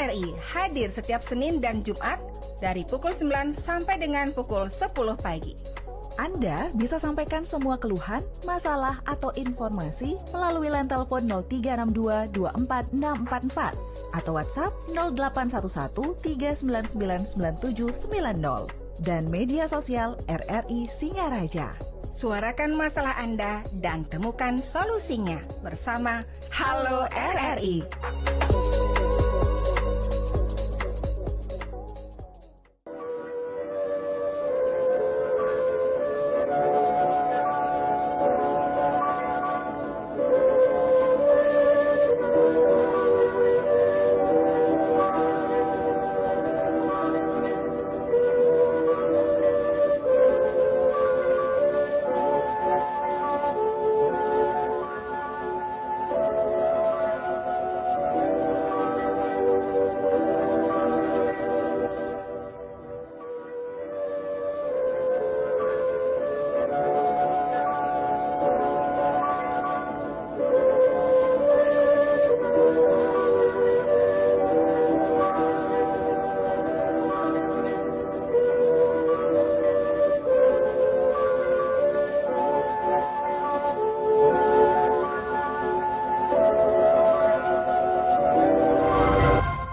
RRI hadir setiap Senin dan Jumat dari pukul 9 sampai dengan pukul 10 pagi. Anda bisa sampaikan semua keluhan, masalah, atau informasi melalui line telepon 0362 24644 atau WhatsApp 0811 3999790 dan media sosial RRI Singaraja. Suarakan masalah Anda dan temukan solusinya bersama Halo RRI.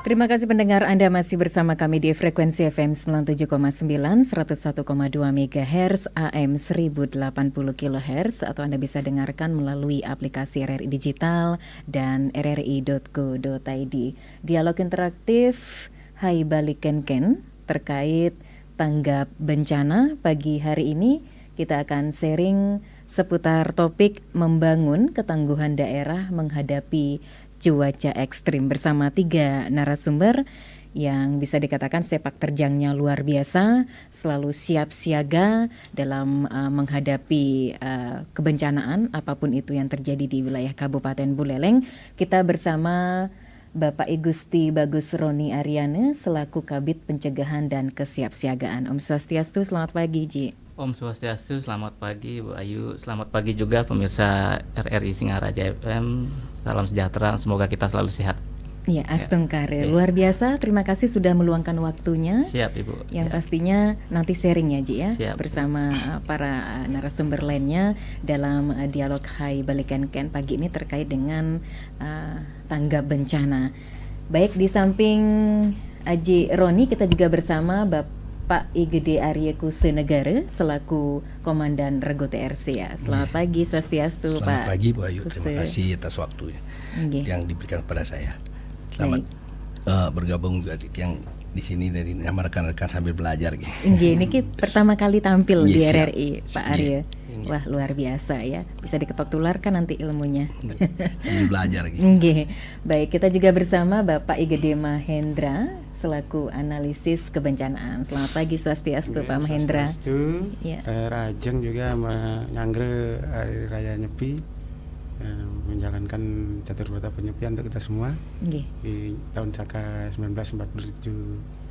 Terima kasih pendengar, Anda masih bersama kami di frekuensi FM 97,9, 101,2 MHz, AM 1080 kHz, atau Anda bisa dengarkan melalui aplikasi RRI Digital dan rri.co.id. Dialog interaktif Hai Baliken Ken terkait tanggap bencana. Pagi hari ini kita akan sharing seputar topik membangun ketangguhan daerah menghadapi cuaca ekstrim bersama 3 narasumber yang bisa dikatakan sepak terjangnya luar biasa, selalu siap siaga dalam menghadapi kebencanaan apapun itu yang terjadi di wilayah Kabupaten Buleleng. Kita bersama Bapak I Gusti Bagus Roni Aryane selaku Kabid Pencegahan dan Kesiapsiagaan. Om Swastiastu, selamat pagi Ji. Om Swastiastu, selamat pagi Bu Ayu. Selamat pagi juga pemirsa RRI Singaraja FM. Salam sejahtera, semoga kita selalu sehat. Ya, Astungkare, luar biasa. Terima kasih sudah meluangkan waktunya. Siap Ibu. Yang Siap. pastinya nanti sharing ya Ji ya. Siap. Bersama para narasumber lainnya dalam dialog Hai Baliken Ken pagi ini terkait dengan tanggap bencana. Baik, di samping Aji Roni kita juga bersama Bapak Igede Arye Kusenegara selaku Komandan Rego TRC ya. Selamat pagi, Swastiastu Pak. Selamat pagi Bu Ayu, Kuse. terima kasih atas waktunya yang diberikan kepada saya. Selamat bergabung juga yang di sini dari sama rekan-rekan sambil belajar gitu. Ini pertama kali tampil di Siap. RRI Pak Arye. Wah, luar biasa ya. Bisa diketok tularkan nanti ilmunya. Sambil belajar gitu. Baik, kita juga bersama Bapak Igede Mahendra selaku analisis kebencanaan. Selamat pagi, Swastiastu Pak Mahendra. Swastiastu. Ya. Rajeng juga menyangre Hari Raya Nyepi, menjalankan catur berta penyepian untuk kita semua di tahun Saka 1947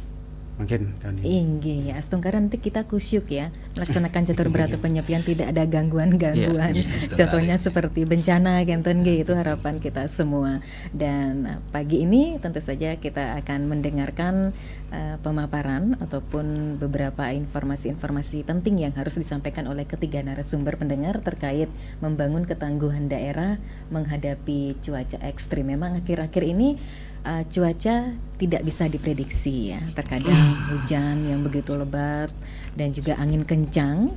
mungkin tahun ini. Inggih, Astungkara nanti kita kusyuk ya melaksanakan catur berata penyepian, tidak ada gangguan-gangguan. Contohnya seperti bencana genten itu harapan kita semua. Dan pagi ini tentu saja kita akan mendengarkan pemaparan ataupun beberapa informasi-informasi penting yang harus disampaikan oleh ketiga narasumber pendengar terkait membangun ketangguhan daerah menghadapi cuaca ekstrim. Memang akhir-akhir ini cuaca tidak bisa diprediksi ya. Terkadang hujan yang begitu lebat dan juga angin kencang,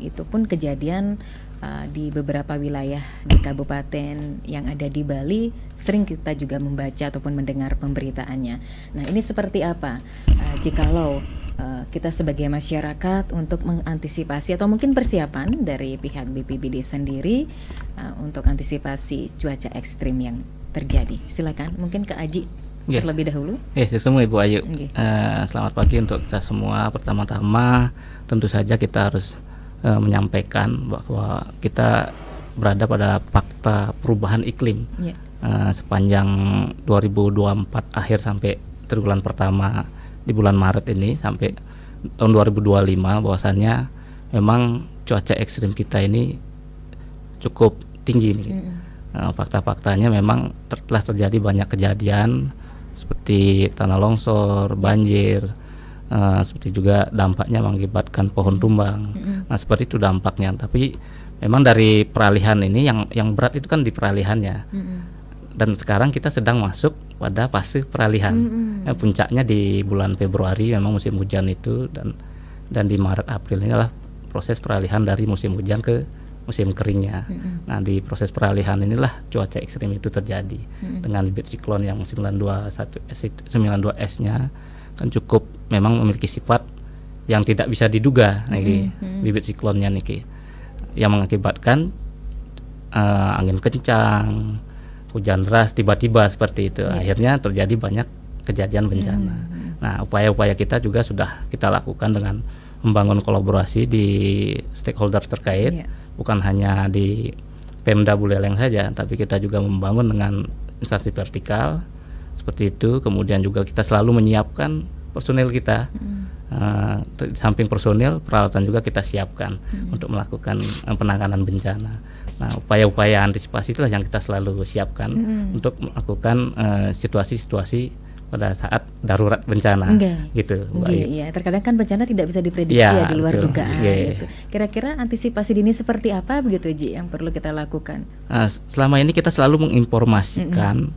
itu pun kejadian di beberapa wilayah di kabupaten yang ada di Bali. Sering kita juga membaca ataupun mendengar pemberitaannya. Nah, ini seperti apa jikalau kita sebagai masyarakat untuk mengantisipasi atau mungkin persiapan dari pihak BPBD sendiri untuk antisipasi cuaca ekstrim yang terjadi. Silakan, mungkin ke Aji terlebih dahulu. Semua Ibu Ayu. Selamat pagi untuk kita semua. Pertama-tama tentu saja kita harus menyampaikan bahwa kita berada pada fakta perubahan iklim sepanjang 2024 akhir sampai triwulan pertama di bulan Maret ini sampai tahun 2025, bahwasannya memang cuaca ekstrim kita ini cukup tinggi nih. Fakta-faktanya memang telah terjadi banyak kejadian seperti tanah longsor, banjir, seperti juga dampaknya mengakibatkan pohon tumbang. Nah seperti itu dampaknya. Tapi memang dari peralihan ini yang berat itu kan di peralihannya. Dan sekarang kita sedang masuk pada fase peralihan. Puncaknya di bulan Februari memang musim hujan itu, dan di Maret April ini adalah proses peralihan dari musim hujan ke musim keringnya. Nah di proses peralihan inilah cuaca ekstrim itu terjadi dengan bibit siklon yang 92S-nya kan cukup memang memiliki sifat yang tidak bisa diduga nih, bibit siklonnya nih, yang mengakibatkan angin kencang, hujan deras tiba-tiba seperti itu. Akhirnya terjadi banyak kejadian bencana. Nah upaya-upaya kita juga sudah kita lakukan dengan membangun kolaborasi di stakeholder terkait, bukan hanya di Pemda Buleleng saja, tapi kita juga membangun dengan instansi vertikal seperti itu. Kemudian juga kita selalu menyiapkan personil kita, di samping personil, peralatan juga kita siapkan untuk melakukan penanganan bencana. Nah upaya-upaya antisipasi itulah yang kita selalu siapkan untuk melakukan situasi-situasi pada saat darurat bencana, gitu. Iya, terkadang kan bencana tidak bisa diprediksi di luar dugaan. Gitu. Kira-kira antisipasi dini seperti apa begitu Ji yang perlu kita lakukan? Selama ini kita selalu menginformasikan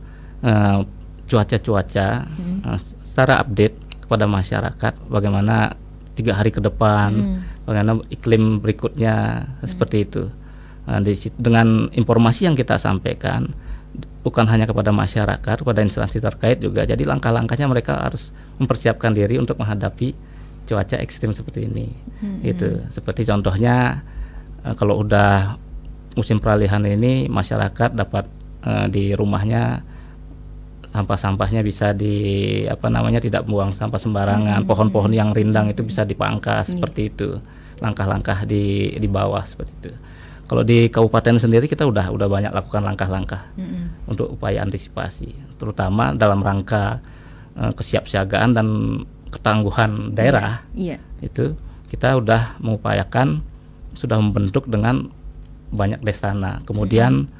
cuaca-cuaca secara update kepada masyarakat, bagaimana 3 hari ke depan, bagaimana iklim berikutnya, seperti itu. Dengan informasi yang kita sampaikan, bukan hanya kepada masyarakat, kepada instansi terkait juga. Jadi langkah-langkahnya mereka harus mempersiapkan diri untuk menghadapi cuaca ekstrim seperti ini. Gitu. Seperti contohnya kalau udah musim peralihan ini, masyarakat dapat di rumahnya sampah-sampahnya bisa tidak buang sampah sembarangan. Pohon-pohon yang rindang itu bisa dipangkas seperti itu. Langkah-langkah di bawah seperti itu. Kalau di kabupaten sendiri kita udah banyak lakukan langkah-langkah untuk upaya antisipasi, terutama dalam rangka kesiapsiagaan dan ketangguhan daerah. Itu kita udah mengupayakan, sudah membentuk dengan banyak desana. Kemudian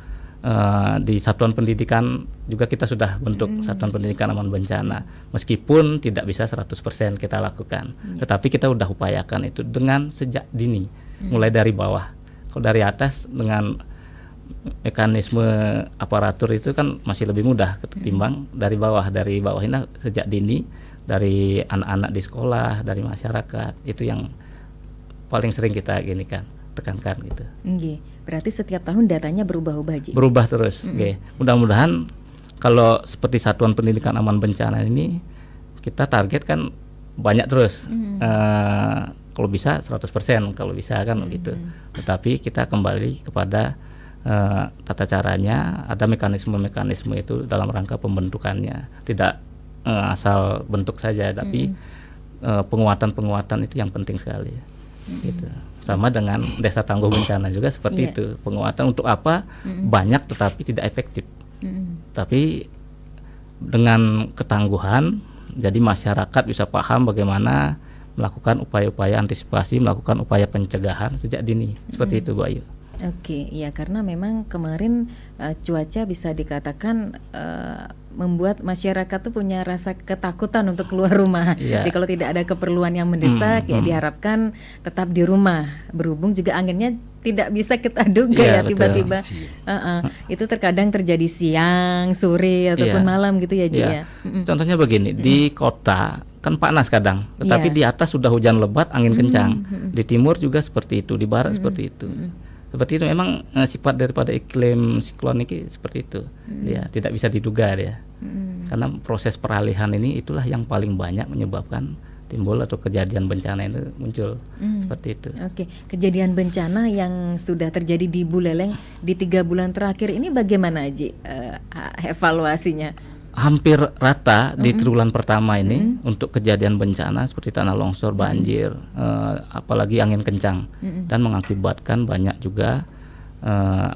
di satuan pendidikan juga kita sudah bentuk satuan pendidikan aman bencana, meskipun tidak bisa 100% kita lakukan, tetapi kita udah upayakan itu dengan sejak dini, mulai dari bawah. Kalau dari atas dengan mekanisme aparatur itu kan masih lebih mudah ketimbang dari bawah. Dari bawah ini sejak dini, dari anak-anak di sekolah, dari masyarakat, itu yang paling sering kita tekankan gitu. Berarti setiap tahun datanya berubah-ubah Ji? Berubah terus. Mudah-mudahan kalau seperti satuan pendidikan aman bencana ini kita target kan banyak terus. Kalau bisa 100%, kalau bisa kan gitu. Tetapi kita kembali kepada tata caranya, ada mekanisme-mekanisme itu dalam rangka pembentukannya. Tidak asal bentuk saja, tapi penguatan-penguatan itu yang penting sekali. Gitu. Sama dengan desa tangguh bencana juga seperti itu. Penguatan untuk apa? Banyak tetapi tidak efektif. Tapi dengan ketangguhan, jadi masyarakat bisa paham bagaimana melakukan upaya-upaya antisipasi, melakukan upaya pencegahan sejak dini. Seperti itu Bu Ayu. Oke, ya karena memang kemarin cuaca bisa dikatakan membuat masyarakat tuh punya rasa ketakutan untuk keluar rumah. Jadi kalau tidak ada keperluan yang mendesak diharapkan tetap di rumah. Berhubung juga anginnya tidak bisa kita duga tiba-tiba. Itu terkadang terjadi siang, sore ataupun malam gitu ya Ji ya. Contohnya begini, di kota kan panas kadang, tetapi di atas sudah hujan lebat, angin kencang. Di timur juga seperti itu, di barat seperti itu. Seperti itu memang sifat daripada iklim siklon ini seperti itu. Dia tidak bisa diduga dia. Karena proses peralihan ini itulah yang paling banyak menyebabkan timbul atau kejadian bencana itu muncul. Seperti itu. Oke, kejadian bencana yang sudah terjadi di Buleleng di 3 bulan terakhir ini bagaimana Ji evaluasinya? Hampir rata di triwulan pertama ini untuk kejadian bencana seperti tanah longsor, banjir, apalagi angin kencang, dan mengakibatkan banyak juga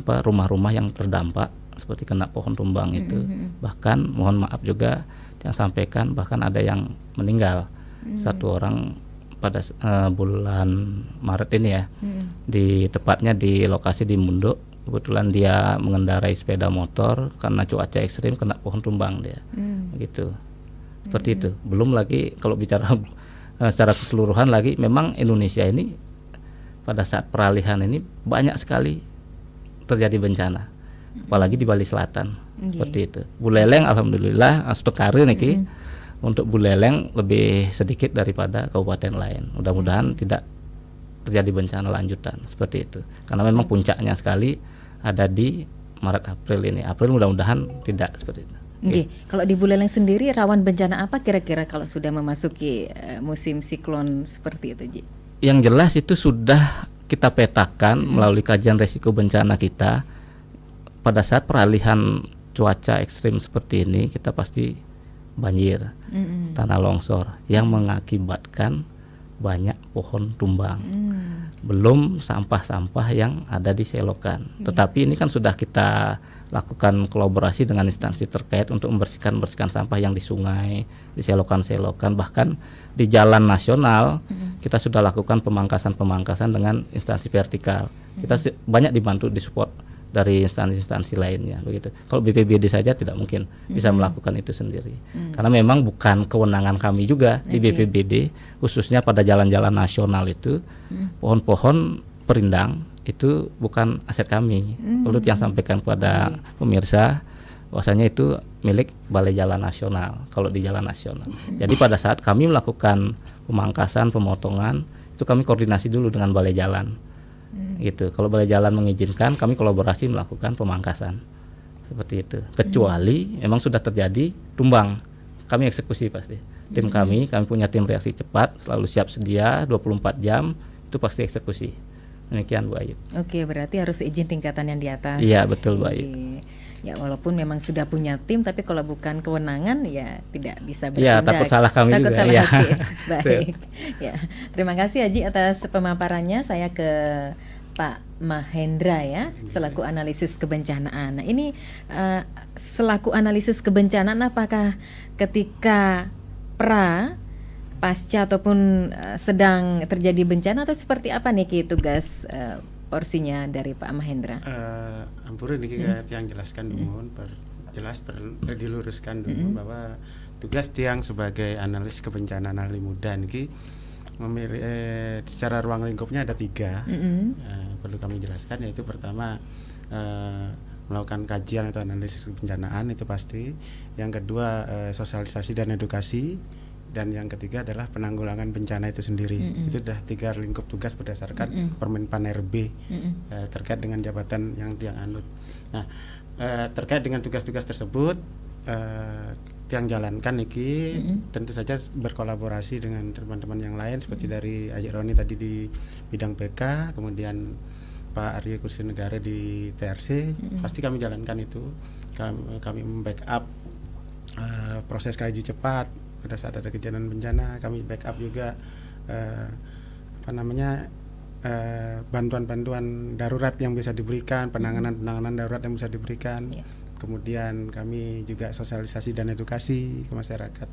rumah-rumah yang terdampak seperti kena pohon tumbang itu. Bahkan mohon maaf juga yang sampaikan, bahkan ada yang meninggal, 1 orang pada bulan Maret ini ya, tepatnya di lokasi di Mundo. Kebetulan dia mengendarai sepeda motor karena cuaca ekstrim kena pohon tumbang dia, gitu. seperti itu. Belum lagi kalau bicara secara keseluruhan lagi, memang Indonesia ini pada saat peralihan ini banyak sekali terjadi bencana, apalagi di Bali Selatan. Seperti itu. Buleleng alhamdulillah astukare niki untuk Buleleng lebih sedikit daripada kabupaten lain. Mudah-mudahan tidak terjadi bencana lanjutan seperti itu. Karena memang puncaknya sekali ada di Maret April ini. April mudah-mudahan tidak seperti itu. Okay. Kalau di Buleleng sendiri rawan bencana apa kira-kira kalau sudah memasuki musim siklon seperti itu, Ji? Yang jelas itu sudah kita petakan melalui kajian resiko bencana kita. Pada saat peralihan cuaca ekstrim seperti ini, kita pasti banjir, tanah longsor yang mengakibatkan banyak pohon tumbang. Belum sampah-sampah yang ada di selokan. Tetapi ini kan sudah kita lakukan kolaborasi dengan instansi terkait untuk membersihkan sampah yang di sungai, di selokan-selokan, bahkan di jalan nasional kita sudah lakukan pemangkasan dengan instansi vertikal. Kita banyak dibantu, disupport dari instansi-instansi lainnya begitu. Kalau BPBD saja tidak mungkin bisa melakukan itu sendiri. Karena memang bukan kewenangan kami juga di BPBD, khususnya pada jalan-jalan nasional itu pohon-pohon perindang itu bukan aset kami. Perlu yang sampaikan kepada pemirsa bahwasanya itu milik Balai Jalan Nasional kalau di jalan nasional. Jadi pada saat kami melakukan pemangkasan, pemotongan, itu kami koordinasi dulu dengan Balai Jalan. Gitu. Kalau Balai Jalan mengizinkan, kami kolaborasi melakukan pemangkasan seperti itu. Kecuali memang sudah terjadi tumbang, kami eksekusi pasti. Tim kami punya tim reaksi cepat, selalu siap sedia 24 jam, itu pasti eksekusi. Demikian Bu Ayu. Oke, berarti harus izin tingkatan yang di atas. Iya, betul Bu Ayu. Ya, walaupun memang sudah punya tim, tapi kalau bukan kewenangan ya tidak bisa bertindak. Ya, takut salah kami takut juga. Salah Ya. Baik. Ya, terima kasih Haji atas pemaparannya. Saya ke Pak Mahendra ya, selaku analisis kebencanaan. Nah, ini selaku analisis kebencanaan, apakah ketika pasca ataupun sedang terjadi bencana atau seperti apa nih tugas porsinya dari Pak Mahendra? Ampun ini yang jelaskan dulu, diluruskan dulu bahwa tugas tiang sebagai analis kebencanaan ahli muda ini secara ruang lingkupnya ada 3. Perlu kami jelaskan, yaitu pertama melakukan kajian atau analisis kebencanaan, itu pasti. Yang kedua sosialisasi dan edukasi, dan yang ketiga adalah penanggulangan bencana itu sendiri. Itu sudah 3 lingkup tugas berdasarkan Permenpan RB terkait dengan jabatan yang tiang anut. Nah, terkait dengan tugas-tugas tersebut yang jalankan iki tentu saja berkolaborasi dengan teman-teman yang lain seperti dari Haji Roni tadi di bidang PK, kemudian Pak Arya Kursi Negara di TRC. Pasti kami jalankan itu. Kami membackup proses kaji cepat pada saat ada kejadian bencana. Kami backup juga bantuan-bantuan darurat yang bisa diberikan, penanganan darurat yang bisa diberikan. Kemudian kami juga sosialisasi dan edukasi ke masyarakat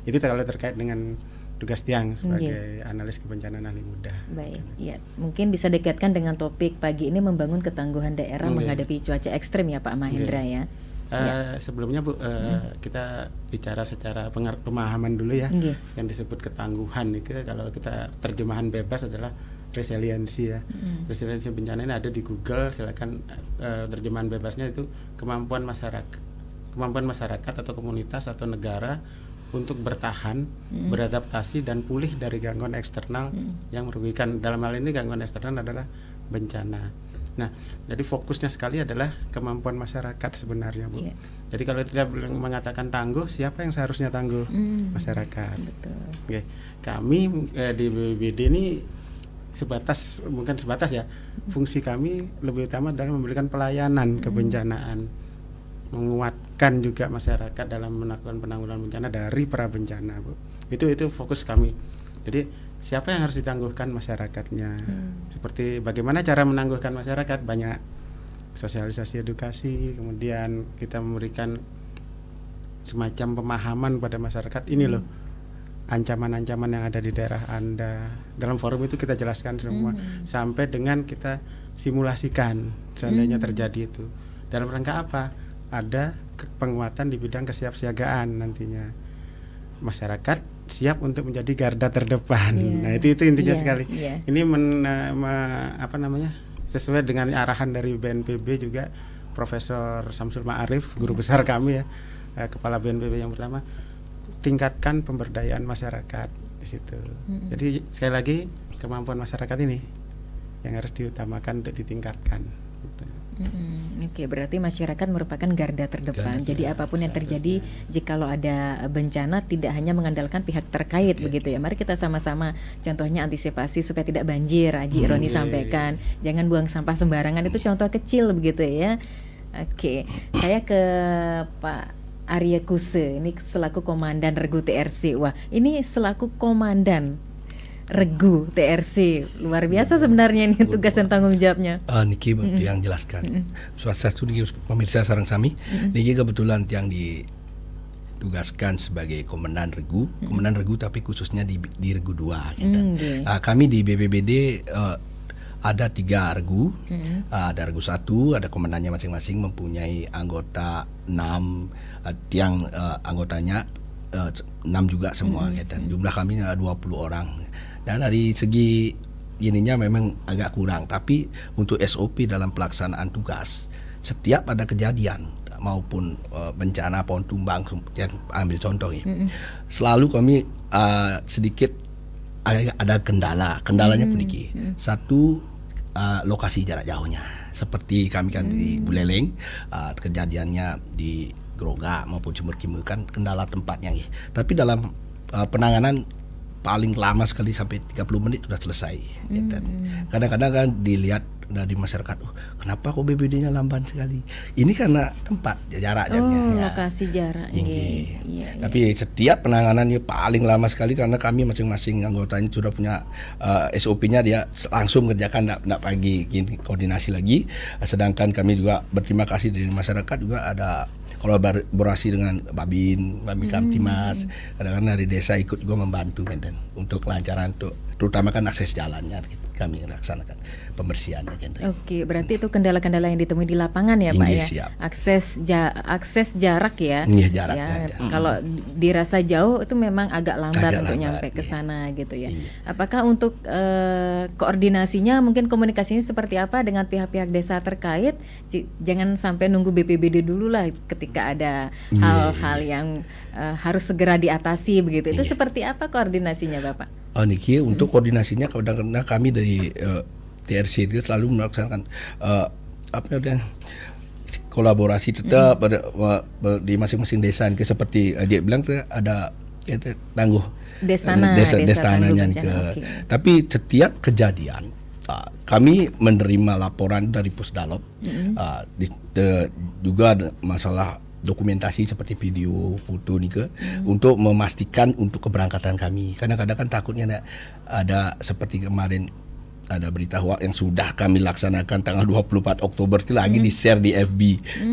itu kalau terkait dengan tugas tiang sebagai analis kebencanaan ahli muda. Baik, ya mungkin bisa dikaitkan dengan topik pagi ini, membangun ketangguhan daerah menghadapi cuaca ekstrim ya Pak Mahendra ya. Sebelumnya Bu, kita bicara secara pemahaman dulu ya. Yang disebut ketangguhan itu kalau kita terjemahan bebas adalah resiliensi ya. Resiliensi bencana ini ada di Google, silakan terjemahan bebasnya itu kemampuan masyarakat atau komunitas atau negara untuk bertahan, beradaptasi dan pulih dari gangguan eksternal yang merugikan. Dalam hal ini gangguan eksternal adalah bencana. Nah, jadi fokusnya sekali adalah kemampuan masyarakat sebenarnya Bu. Jadi kalau tidak mengatakan tangguh, siapa yang seharusnya tangguh? Masyarakat. Betul. Oke. Kami di BPBD ini bukan sebatas ya. Fungsi kami lebih utama adalah memberikan pelayanan kebencanaan, menguatkan juga masyarakat dalam melakukan penanggulangan bencana dari pra bencana Bu. Itu fokus kami. Jadi siapa yang harus ditangguhkan? Masyarakatnya. Seperti bagaimana cara menangguhkan masyarakat? Banyak sosialisasi edukasi, kemudian kita memberikan semacam pemahaman pada masyarakat. Ini loh ancaman-ancaman yang ada di daerah Anda. Dalam forum itu kita jelaskan semua sampai dengan kita simulasikan seandainya terjadi itu. Dalam rangka apa? Ada penguatan di bidang kesiapsiagaan nantinya. masyarakat siap untuk menjadi garda terdepan. Nah itu intinya sekali. Ini sesuai dengan arahan dari BNPB juga, Profesor Samsul Ma'arif, guru besar kami ya, kepala BNPB yang pertama, tingkatkan pemberdayaan masyarakat di situ. Jadi sekali lagi kemampuan masyarakat ini yang harus diutamakan untuk ditingkatkan. Oke, berarti masyarakat merupakan garda terdepan. Jadi apapun yang terjadi, jikalau ada bencana tidak hanya mengandalkan pihak terkait begitu ya. Mari kita sama-sama contohnya antisipasi supaya tidak banjir. Haji Roni sampaikan, jangan buang sampah sembarangan, itu contoh kecil begitu ya. Oke, saya ke Pak Arya Kuse, ini selaku Komandan Regu TRC. Wah, ini selaku Komandan Regu TRC, luar biasa sebenarnya ini tugas dan tanggung jawabnya. Niki yang jelaskan. Suatu niki pemirsa sareng sami, niki kebetulan yang ditugaskan sebagai Komandan Regu, Komandan Regu tapi khususnya di Regu 2 gitu. Kami di BPBD ada 3 regu, ada regu 1, ada komandannya masing-masing mempunyai anggota 6, yang anggotanya 6 juga semua, dan jumlah kami 20 orang. Dan dari segi ininya memang agak kurang, tapi untuk SOP dalam pelaksanaan tugas, setiap ada kejadian maupun bencana pohon tumbang, yang ambil contoh ya, selalu kami sedikit ada kendalanya pun iki. Satu, lokasi jarak jauhnya, seperti kami kan di Buleleng, kejadiannya di Groga maupun Sumur Kimul kan kendala tempatnya ya. Tapi dalam penanganan paling lama sekali sampai 30 menit sudah selesai. Kadang-kadang kan dilihat dari masyarakat, kenapa kok BPBD-nya lamban sekali? Ini karena tempat jaraknya. Lokasi jarak. Tapi setiap penanganannya paling lama sekali karena kami masing-masing anggotanya sudah punya SOP-nya, dia langsung kerjakan, enggak pagi gini koordinasi lagi. Sedangkan kami juga berterima kasih dari masyarakat, juga ada kolaborasi dengan Babin Kamtimas, kadang-kadang dari desa ikut juga membantu kan, untuk kelancaran, terutama kan akses jalannya kami laksanakan pembersihannya kan. Oke, berarti itu kendala-kendala yang ditemui di lapangan ya Pak ya. Siap. Akses jarak ya. Iya, jarak. Kalau dirasa jauh itu memang agak lambat untuk nyampe ke sana gitu ya. Apakah untuk koordinasinya, mungkin komunikasinya seperti apa dengan pihak-pihak desa terkait? Jangan sampai nunggu BPBD dulu lah ketika ada hal-hal yang harus segera diatasi begitu. Itu seperti apa koordinasinya Bapak? Niki, untuk koordinasinya kadang-kadang kami dari TRC itu selalu melaksanakan kolaborasi tetap di masing-masing desa. Seperti Ajik bilang ada tangguh destananya Tapi setiap kejadian kami menerima laporan dari Pusdalop, juga masalah dokumentasi seperti video, foto nih untuk memastikan untuk keberangkatan kami. Kadang-kadang kan takutnya ada seperti kemarin ada berita hoax yang sudah kami laksanakan tanggal 24 Oktober itu lagi di-share di FB.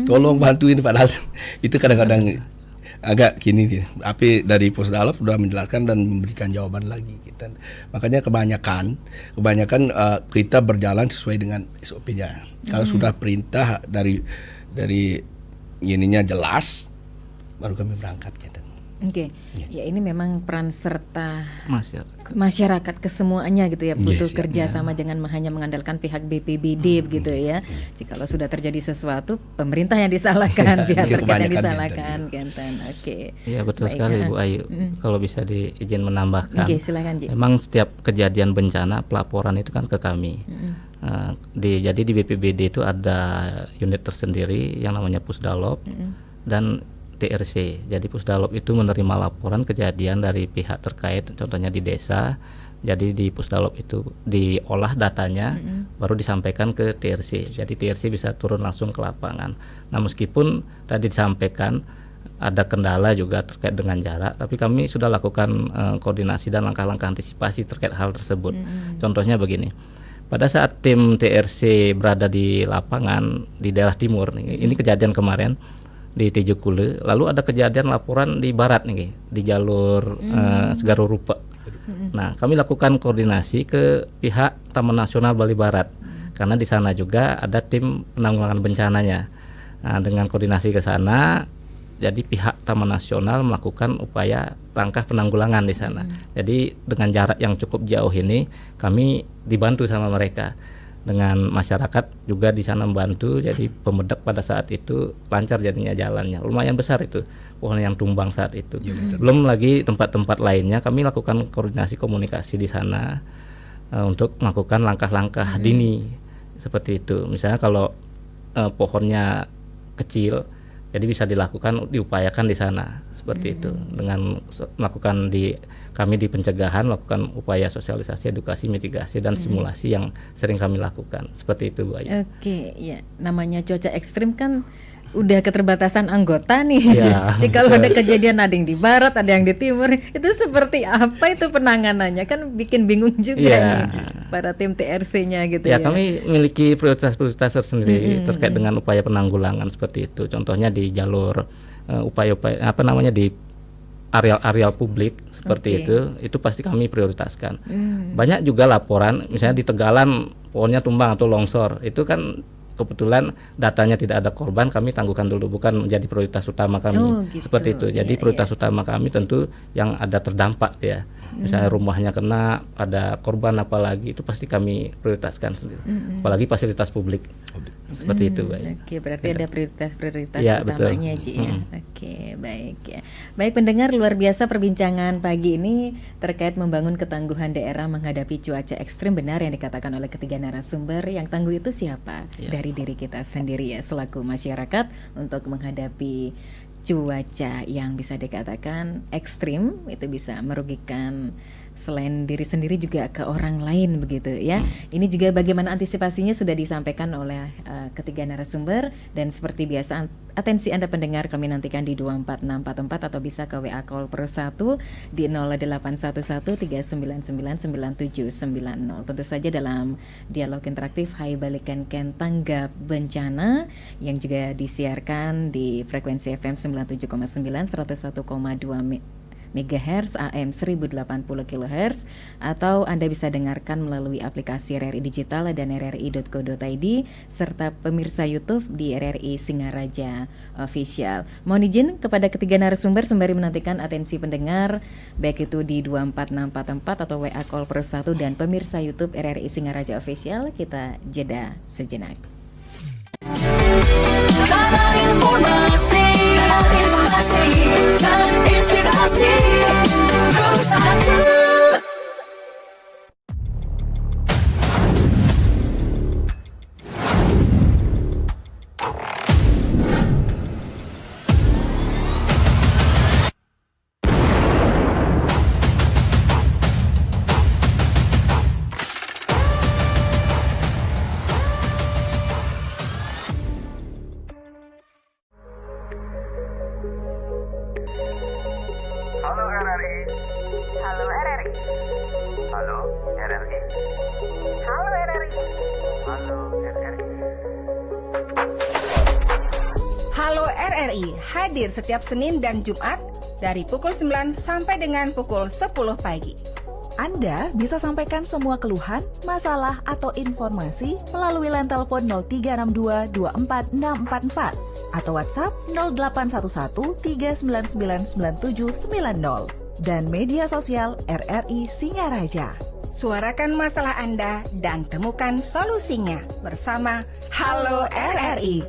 Tolong bantuin, padahal itu kadang-kadang agak gini. Tapi dari Pusdalop sudah menjelaskan dan memberikan jawaban lagi kita. Makanya kebanyakan kita berjalan sesuai dengan SOP-nya. Kalau sudah perintah dari ininya jelas, baru kami berangkat gitu. Oke. Ya ini memang peran serta masyarakat kesemuanya gitu ya, butuh kerjasama, jangan hanya mengandalkan pihak BPBD begitu ya. Jikalau sudah terjadi sesuatu, pemerintah yang disalahkan, pihak terkait yang disalahkan, Kenten. Oke. Iya betul sekali Bu Ayu. Kalau bisa diizin menambahkan, silakan Ji. Memang setiap kejadian bencana pelaporan itu kan ke kami. Jadi di BPBD itu ada unit tersendiri yang namanya Pusdalop dan TRC. Jadi Pusdalop itu menerima laporan kejadian dari pihak terkait, contohnya di desa. Jadi di Pusdalop itu diolah datanya, baru disampaikan ke TRC. Jadi TRC bisa turun langsung ke lapangan. Nah meskipun tadi disampaikan ada kendala juga terkait dengan jarak, tapi kami sudah lakukan koordinasi dan langkah-langkah antisipasi terkait hal tersebut. Contohnya begini. Pada saat tim TRC berada di lapangan di daerah timur, ini kejadian kemarin di Tejukule, lalu ada kejadian laporan di barat nih, di jalur Segaro Rupa. Nah, kami lakukan koordinasi ke pihak Taman Nasional Bali Barat, karena di sana juga ada tim penanggulangan bencananya. Nah, dengan koordinasi ke sana, jadi pihak Taman Nasional melakukan upaya langkah penanggulangan di sana. Jadi dengan jarak yang cukup jauh ini kami dibantu sama mereka, dengan masyarakat juga di sana membantu. Jadi pemedak pada saat itu lancar jadinya jalannya. Lumayan besar itu pohon yang tumbang saat itu. Belum lagi tempat-tempat lainnya, kami lakukan koordinasi komunikasi di sana untuk melakukan langkah-langkah dini seperti itu. Misalnya kalau pohonnya kecil, jadi bisa diupayakan di sana seperti itu, dengan melakukan kami di pencegahan melakukan upaya sosialisasi, edukasi, mitigasi dan simulasi yang sering kami lakukan seperti itu, Bu Ayu. Oke, ya, namanya cuaca ekstrim kan udah keterbatasan anggota nih. Ya, Jika kalau ada kejadian, ada yang di barat, ada yang di timur, itu seperti apa itu penanganannya? Kan bikin bingung juga nih para tim TRC-nya gitu ya. Ya, kami memiliki prioritas-prioritas tersendiri terkait dengan upaya penanggulangan seperti itu. Contohnya di jalur upaya-upaya di areal publik seperti itu pasti kami prioritaskan. Banyak juga laporan, misalnya di Tegalan pohonnya tumbang atau longsor, itu kan kebetulan datanya tidak ada korban, kami tangguhkan dulu, bukan menjadi prioritas utama kami. Gitu. Seperti itu. Jadi prioritas utama kami tentu yang ada terdampak ya. Misalnya rumahnya kena, ada korban apalagi, itu pasti kami prioritaskan sendiri. Apalagi fasilitas publik. Seperti itu, Mbak. Oke, berarti ada prioritas-prioritas ya, utamanya, Ci ya. Oke, baik ya. Baik pendengar, luar biasa perbincangan pagi ini terkait membangun ketangguhan daerah menghadapi cuaca ekstrim. Benar yang dikatakan oleh ketiga narasumber, yang tangguh itu siapa? Dari diri kita sendiri ya, selaku masyarakat untuk menghadapi cuaca yang bisa dikatakan ekstrim, itu bisa merugikan selain diri sendiri juga ke orang lain begitu ya. Ini juga bagaimana antisipasinya sudah disampaikan oleh ketiga narasumber, dan seperti biasa atensi Anda pendengar kami nantikan di 24644 atau bisa ke WA call per 1 di 081139999790. Tentu saja dalam dialog interaktif Hai Balikan Ken Tanggap Bencana yang juga disiarkan di frekuensi FM 97,9 101,2 MHz AM 1080 kHz, atau Anda bisa dengarkan melalui aplikasi RRI Digital dan rri.co.id serta pemirsa YouTube di RRI Singaraja Official. Mohon izin kepada ketiga narasumber sembari menantikan atensi pendengar baik itu di 24644 atau WA call per 1 dan pemirsa YouTube RRI Singaraja Official, kita jeda sejenak. Informasi dan inspirasi bersatu. Halo RRI hadir setiap Senin dan Jumat dari pukul 9 sampai dengan pukul 10 pagi. Anda bisa sampaikan semua keluhan, masalah, atau informasi melalui line telepon 0362 24644 atau WhatsApp 0811 3999790 dan media sosial RRI Singaraja. Suarakan masalah Anda dan temukan solusinya bersama Halo RRI.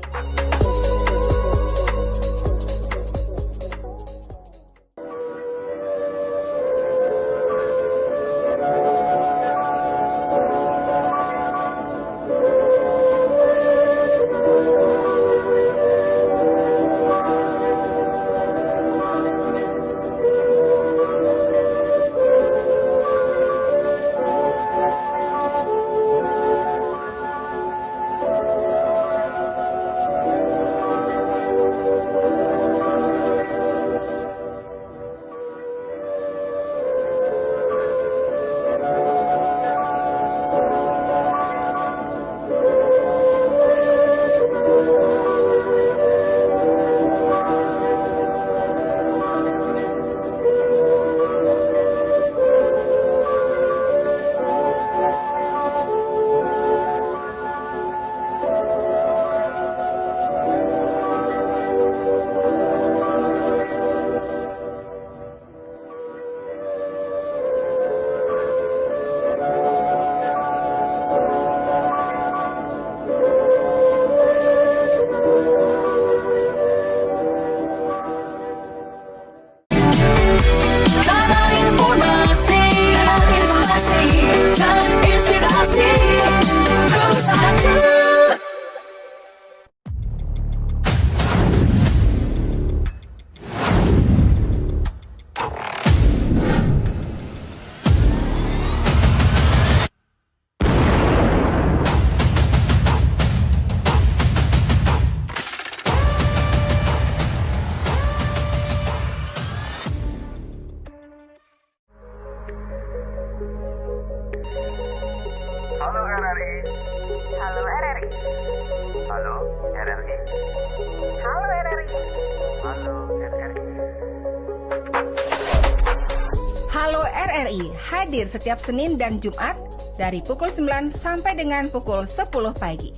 RRI hadir setiap Senin dan Jumat dari pukul 9 sampai dengan pukul 10 pagi.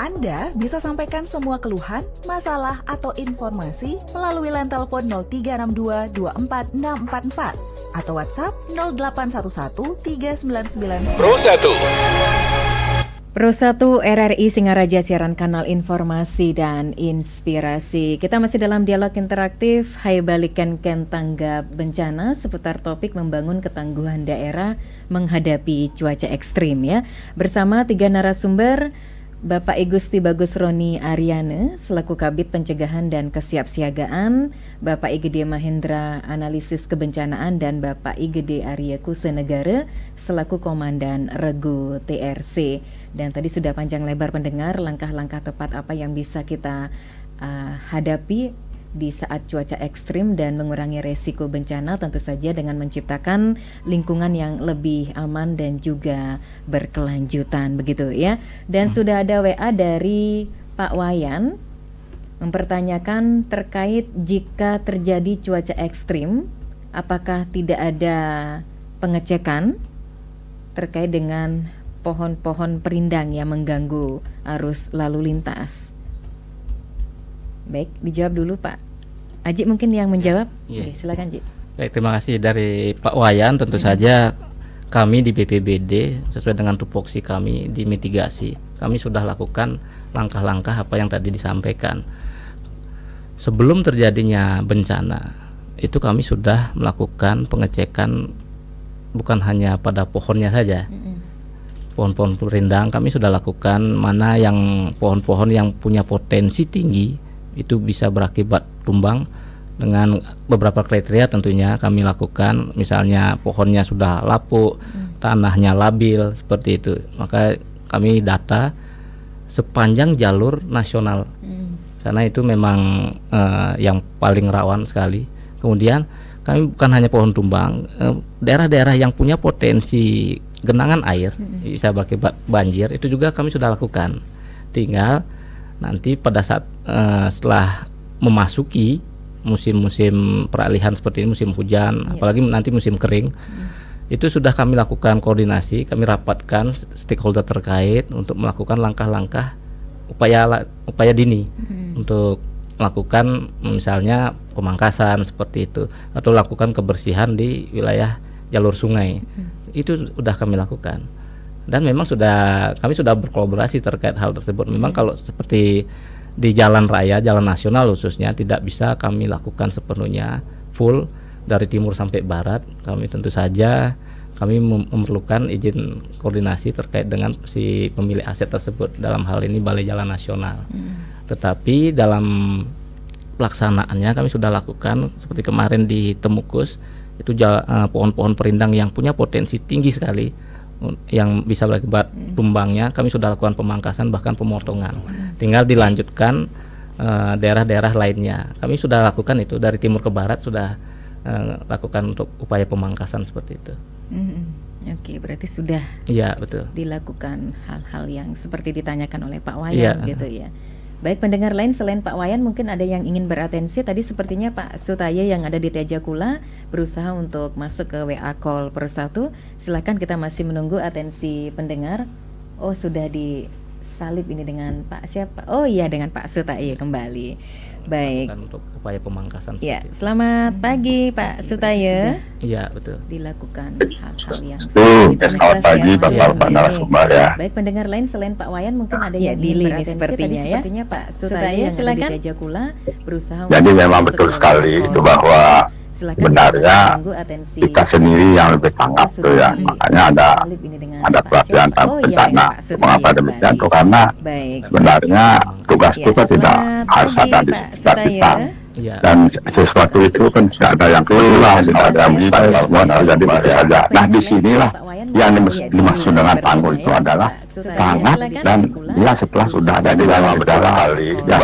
Anda bisa sampaikan semua keluhan, masalah, atau informasi melalui line telepon 0362 24644 atau WhatsApp 0811 399. Pro 1 RRI Singaraja, siaran kanal informasi dan inspirasi. Kita masih dalam dialog interaktif Hai Balikan Ken Tanggap Bencana seputar topik membangun ketangguhan daerah menghadapi cuaca ekstrim ya. Bersama 3 narasumber, Bapak I Gusti Bagus Roni Aryane selaku Kabid Pencegahan dan Kesiapsiagaan, Bapak I Gede Mahendra Analisis Kebencanaan, dan Bapak I Gede Arya Kusenegara selaku Komandan Regu TRC. Dan tadi sudah panjang lebar pendengar langkah-langkah tepat apa yang bisa kita hadapi di saat cuaca ekstrim dan mengurangi resiko bencana, tentu saja dengan menciptakan lingkungan yang lebih aman dan juga berkelanjutan, begitu ya. Dan sudah ada WA dari Pak Wayan mempertanyakan terkait jika terjadi cuaca ekstrim, apakah tidak ada pengecekan terkait dengan pohon-pohon perindang yang mengganggu arus lalu lintas. Baik, dijawab dulu Pak Aji mungkin yang menjawab. Ya. Oke, silakan Ji. Baik, terima kasih dari Pak Wayan. Tentu saja kami di BPBD sesuai dengan tupoksi kami di mitigasi, kami sudah lakukan langkah-langkah apa yang tadi disampaikan. Sebelum terjadinya bencana, itu kami sudah melakukan pengecekan bukan hanya pada pohonnya saja. Pohon-pohon perindang kami sudah lakukan, mana yang pohon-pohon yang punya potensi tinggi itu bisa berakibat tumbang dengan beberapa kriteria tentunya kami lakukan, misalnya pohonnya sudah lapuk, tanahnya labil seperti itu, maka kami data sepanjang jalur nasional karena itu memang yang paling rawan sekali. Kemudian kami bukan hanya pohon tumbang, daerah-daerah yang punya potensi genangan air bisa berakibat banjir itu juga kami sudah lakukan. Tinggal nanti pada saat setelah memasuki musim-musim peralihan seperti ini, musim hujan, apalagi nanti musim kering, itu sudah kami lakukan koordinasi, kami rapatkan stakeholder terkait untuk melakukan langkah-langkah upaya dini untuk melakukan misalnya pemangkasan seperti itu, atau lakukan kebersihan di wilayah jalur sungai. Itu sudah kami lakukan. Dan memang kami sudah berkolaborasi terkait hal tersebut. Memang kalau seperti di jalan raya, jalan nasional khususnya, tidak bisa kami lakukan sepenuhnya full dari timur sampai barat. Kami tentu saja kami memerlukan izin koordinasi terkait dengan si pemilik aset tersebut, dalam hal ini Balai Jalan Nasional. Tetapi dalam pelaksanaannya kami sudah lakukan seperti kemarin di Temukus, itu pohon-pohon perindang yang punya potensi tinggi sekali yang bisa berakibat tumbangnya, kami sudah lakukan pemangkasan bahkan pemotongan. Tinggal dilanjutkan daerah-daerah lainnya. Kami sudah lakukan itu dari timur ke barat, sudah lakukan untuk upaya pemangkasan seperti itu. Oke, berarti sudah betul dilakukan hal-hal yang seperti ditanyakan oleh Pak Wayan gitu ya. Baik, pendengar lain selain Pak Wayan mungkin ada yang ingin beratensi. Tadi sepertinya Pak Sutaya yang ada di Tejakula berusaha untuk masuk ke WA call per 1. Silakan, kita masih menunggu atensi pendengar. Oh, sudah disalib ini dengan Pak siapa? Oh iya, dengan Pak Sutaya kembali. Baik. Untuk upaya pemangkasan. Ya, selamat pagi Pak Sutaya. Iya, betul. Dilakukan hal-hal yang selamat pagi Bapak narasumber ya. Baik, pendengar lain selain Pak Wayan mungkin ada yang ingin beratensi. Sepertinya Pak Sutaya silakan. Silakan. Berusaha. Jadi memang betul sekali itu bahwa sebenarnya kita sendiri yang lebih tanggap tuh ya, makanya ada pelatihan bencana. Mengapa demikian tuh? Karena sebenarnya tugas kita tidak harus ada di sekitar kita, dan sesuatu itu kan tidak ada yang keluar, tidak ada yang bisa, semua harus jadi saja. Nah, disinilah yang dimaksud dengan tanggul itu adalah tanggap, dan dia setelah sudah ada di dalam beberapa kali dia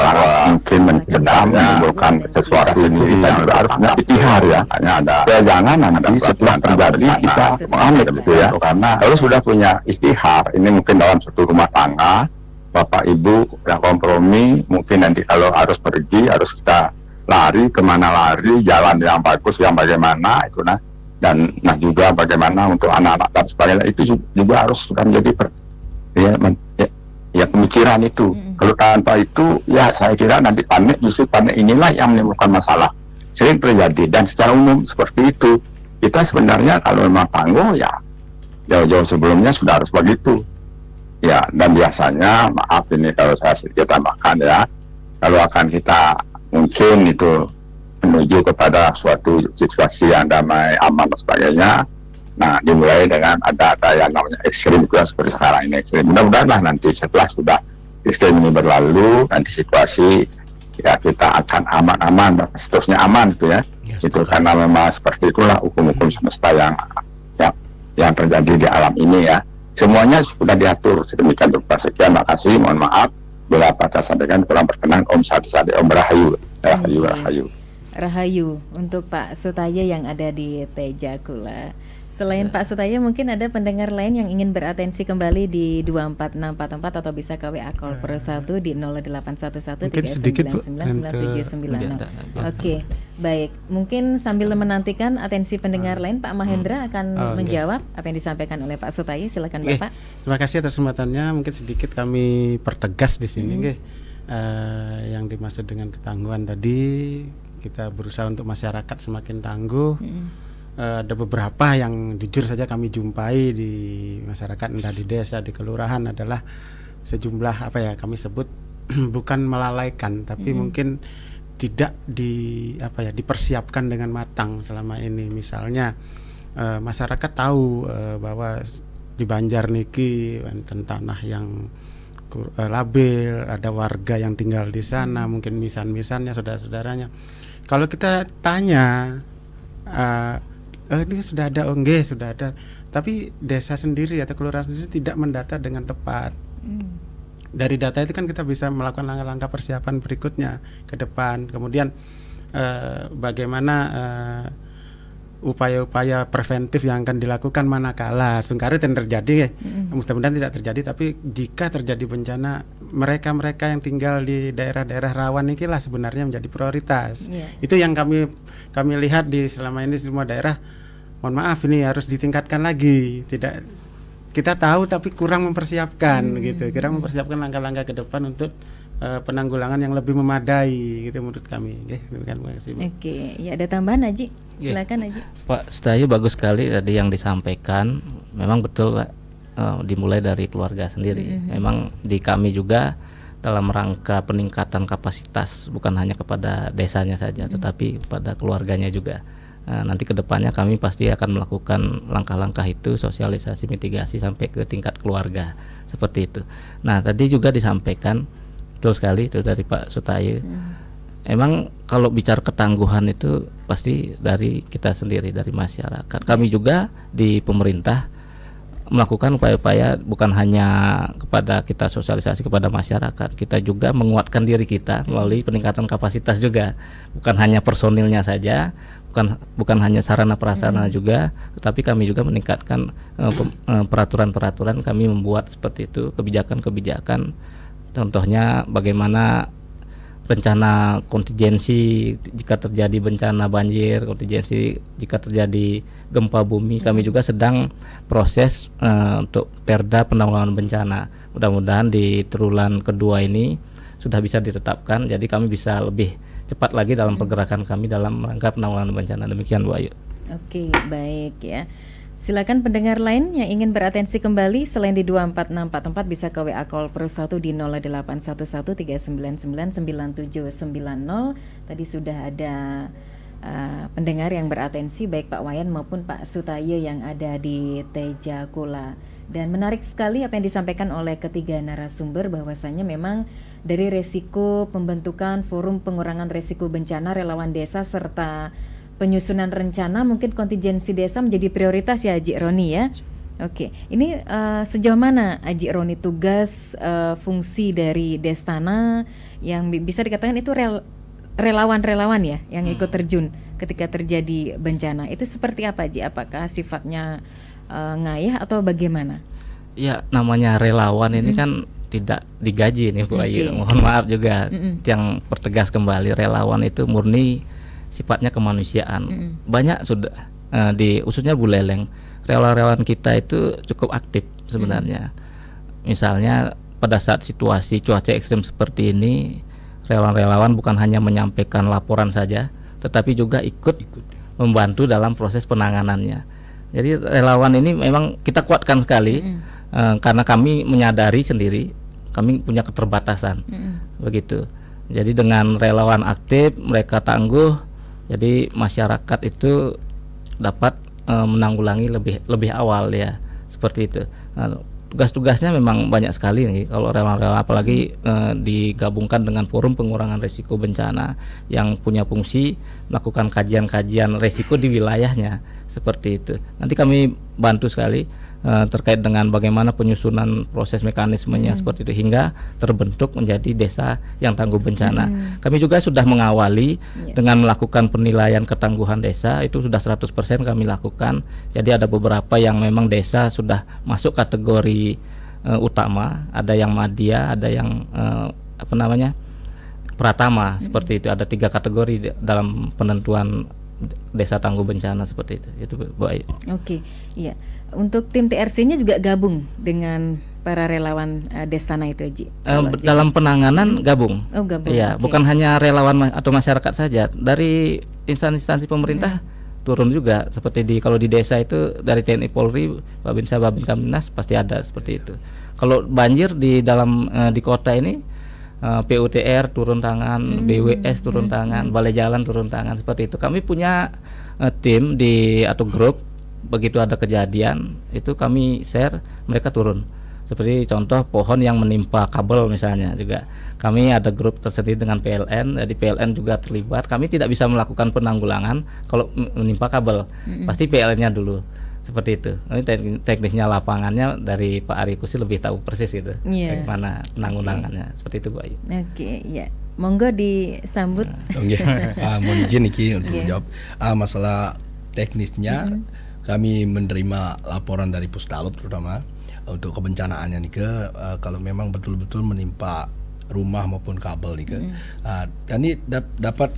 mungkin mencegah, menimbulkan sesuatu sendiri yang harusnya ikhtiar ya, hanya ada jangan nanti setelah terjadi kita mengambil gitu ya, karena kalau sudah punya ikhtiar ini mungkin dalam satu rumah tangga Bapak Ibu yang kompromi, mungkin nanti kalau harus pergi harus kita lari kemana, lari jalan yang bagus yang bagaimana itu, nah dan juga bagaimana untuk anak-anak dan sebagainya, itu juga harus sudah menjadi pemikiran itu. Kalau tanpa itu ya saya kira nanti justru panik inilah yang menimbulkan masalah, sering terjadi. Dan secara umum seperti itu, kita sebenarnya kalau memang tangguh ya jauh-jauh sebelumnya sudah harus begitu ya. Dan biasanya, maaf ini kalau saya sedikit tambahkan ya, kalau akan kita mungkin itu menuju kepada suatu situasi yang damai, aman dan sebagainya, nah dimulai dengan ada yang namanya ekstrim juga seperti sekarang ini ekstrim. Mudah-mudahan lah nanti setelah sudah ekstrim ini berlalu, nanti situasi ya kita akan aman-aman dan seterusnya aman tuh ya. Itu karena memang seperti itulah hukum-hukum semesta yang terjadi di alam ini ya. Semuanya sudah diatur sedemikian rupa. Sekian, makasih, mohon maaf bila apa saya sampaikan kurang berkenan. Om Sadi, Om Rahayu. Rahayu untuk Pak Sutaya yang ada di Tejakula. Selain Pak Sutaya, mungkin ada pendengar lain yang ingin beratensi kembali di 24644 atau bisa ke WA call per 1 di 081139999790. Oke, baik. Mungkin sambil menantikan atensi pendengar lain, Pak Mahendra akan menjawab apa yang disampaikan oleh Pak Sutaya. Silakan Bapak. Terima kasih atas kesempatannya. Mungkin sedikit kami pertegas di sini, yang dimaksud dengan ketangguhan tadi, kita berusaha untuk masyarakat semakin tangguh. Ada beberapa yang jujur saja kami jumpai di masyarakat, entah di desa, di kelurahan, adalah sejumlah kami sebut bukan melalaikan, tapi mungkin tidak dipersiapkan dengan matang selama ini. Misalnya masyarakat tahu bahwa di Banjar niki wonten tanah yang labil, ada warga yang tinggal di sana, mungkin misan-misannya, saudara-saudaranya. Kalau kita tanya, ini sudah ada, sudah ada, tapi desa sendiri atau kelurahan sendiri tidak mendata dengan tepat. Dari data itu kan kita bisa melakukan langkah-langkah persiapan berikutnya ke depan. Kemudian bagaimana upaya-upaya preventif yang akan dilakukan manakala sungkarit yang terjadi, mudah-mudahan tidak terjadi, tapi jika terjadi bencana, mereka-mereka yang tinggal di daerah-daerah rawan ini lah sebenarnya menjadi prioritas. Itu yang kami lihat di selama ini semua daerah. Mohon maaf, ini harus ditingkatkan lagi. Tidak, kita tahu tapi kurang mempersiapkan kurang mempersiapkan langkah-langkah ke depan untuk penanggulangan yang lebih memadai gitu menurut kami. Terima kasih. Oke, ya ada tambahan Haji? Silakan Haji. Pak Sutayu, bagus sekali tadi yang disampaikan. Memang betul Pak, dimulai dari keluarga sendiri. Memang di kami juga dalam rangka peningkatan kapasitas bukan hanya kepada desanya saja, tetapi kepada keluarganya juga. Nanti kedepannya kami pasti akan melakukan langkah-langkah itu, sosialisasi, mitigasi sampai ke tingkat keluarga seperti itu. Nah tadi juga disampaikan betul sekali itu dari Pak Sutaya. Emang kalau bicara ketangguhan itu pasti dari kita sendiri, dari masyarakat. Kami juga di pemerintah melakukan upaya-upaya bukan hanya kepada kita sosialisasi kepada masyarakat, kita juga menguatkan diri kita melalui peningkatan kapasitas juga. Bukan hanya personilnya saja, bukan hanya sarana prasarana juga, tetapi kami juga meningkatkan peraturan-peraturan. Kami membuat seperti itu, kebijakan-kebijakan. Contohnya bagaimana rencana kontingensi jika terjadi bencana banjir, kontingensi jika terjadi gempa bumi. Kami juga sedang proses untuk perda penanggulangan bencana. Mudah-mudahan di triwulan kedua ini sudah bisa ditetapkan, jadi kami bisa lebih cepat lagi dalam pergerakan kami dalam rangka penanggulangan bencana. Demikian Bu Ayu. Oke, baik ya. Silakan pendengar lain yang ingin beratensi kembali selain di 24644 bisa ke WA call per 1 di 081139999790. Tadi sudah ada pendengar yang beratensi, baik Pak Wayan maupun Pak Sutaya yang ada di Tejakula. Dan menarik sekali apa yang disampaikan oleh ketiga narasumber, bahwasanya memang dari resiko pembentukan forum pengurangan resiko bencana relawan desa serta penyusunan rencana, mungkin kontingensi desa menjadi prioritas ya Haji Roni ya. Oke, ini sejauh mana Haji Roni tugas fungsi dari Destana yang bisa dikatakan itu relawan-relawan ya yang ikut terjun ketika terjadi bencana, itu seperti apa Haji? Apakah sifatnya ngayah atau bagaimana? Ya, namanya relawan ini kan tidak digaji nih Bu Ayu. Mohon maaf juga yang pertegas kembali, relawan itu murni sifatnya kemanusiaan. Banyak sudah di khususnya Buleleng, relawan kita itu cukup aktif sebenarnya. Misalnya pada saat situasi cuaca ekstrim seperti ini, relawan-relawan bukan hanya menyampaikan laporan saja, tetapi juga ikut membantu dalam proses penanganannya. Jadi relawan ini memang kita kuatkan sekali, karena kami menyadari sendiri kami punya keterbatasan, begitu. Jadi dengan relawan aktif, mereka tangguh, jadi masyarakat itu dapat menanggulangi lebih awal ya, seperti itu. Nah, tugas-tugasnya memang banyak sekali nih kalau relawan-relawan, apalagi digabungkan dengan forum pengurangan risiko bencana yang punya fungsi melakukan kajian-kajian risiko di wilayahnya, seperti itu. Nanti kami bantu sekali terkait dengan bagaimana penyusunan proses mekanismenya seperti itu hingga terbentuk menjadi desa yang tangguh bencana. Kami juga sudah mengawali dengan melakukan penilaian ketangguhan desa, itu sudah 100% kami lakukan. Jadi ada beberapa yang memang desa sudah masuk kategori utama, ada yang madya, ada yang pratama, seperti itu. Ada 3 kategori dalam penentuan desa tangguh bencana seperti itu. Itu Bu Ayu. Oke, iya. Untuk tim TRC-nya juga gabung dengan para relawan Destana itu, Ji. Dalam penanganan gabung. Oh, gabung. Iya, Okay. Bukan hanya relawan atau masyarakat saja, dari instansi pemerintah turun juga. Seperti kalau di desa itu dari TNI Polri, Babinsa, Babinkamtibnas pasti ada seperti itu. Kalau banjir di kota ini, PUTR turun tangan, BWS turun tangan, Balai Jalan turun tangan, seperti itu. Kami punya tim atau grup. Begitu ada kejadian itu kami share, mereka turun. Seperti contoh pohon yang menimpa kabel misalnya, juga kami ada grup tersendiri dengan PLN. Jadi PLN juga terlibat. Kami tidak bisa melakukan penanggulangan kalau menimpa kabel, pasti PLN-nya dulu, seperti itu. Ini teknisnya lapangannya dari Pak Ari Kusi lebih tahu persis itu, bagaimana penanggulangannya. Seperti itu Bu Ayu. Oke, ya. Monggo disambut. Mohon izin Niki untuk menjawab masalah teknisnya. Kami menerima laporan dari Pusdalop terutama untuk kebencanaannya nih kalau memang betul-betul menimpa rumah maupun kabel nih dan ini dapat